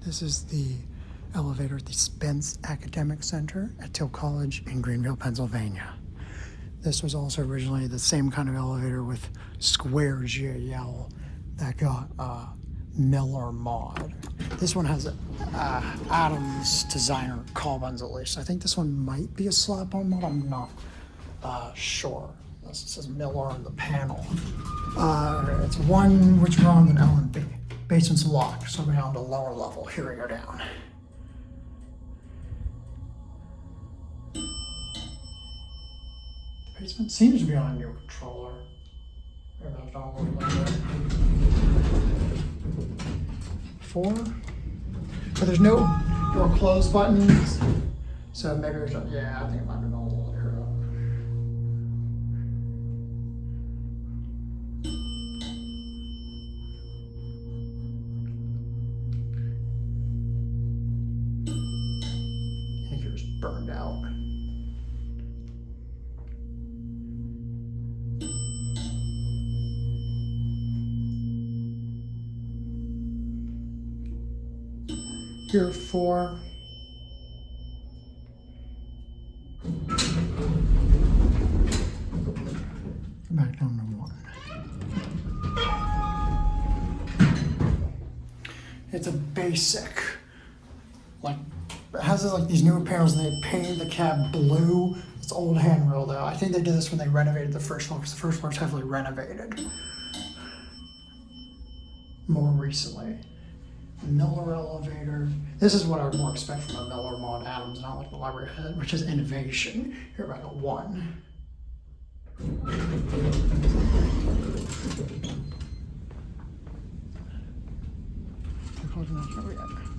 This is the elevator at the Spence Academic Center at Thiel College in Greenville, Pennsylvania. This was also originally the same kind of elevator with square GAL that got Millar mod. This one has ADAMS Designer call-buns at least. I think this one might be a slap-on mod, I'm not sure. This says Millar on the panel. It's one which wrong than L and B. Basement's locked, so we're down to lower level. Here we go down. The basement seems to be on a new controller. Maybe that's not what we like. 4. But there's no door close buttons. So maybe there's a, yeah, I think it might be an old era. I think it was burned out. Here 4. Back down to 1. It's a basic, like, it has like these newer panels and they painted the cab blue. It's old handrail though. I think they did this when they renovated the first floor because the first floor is heavily renovated. More recently. Millar elevator. This is what I would more expect from a Millar mod ADAMS, not like the library head, which is innovation. Here we're at 1. Here we go.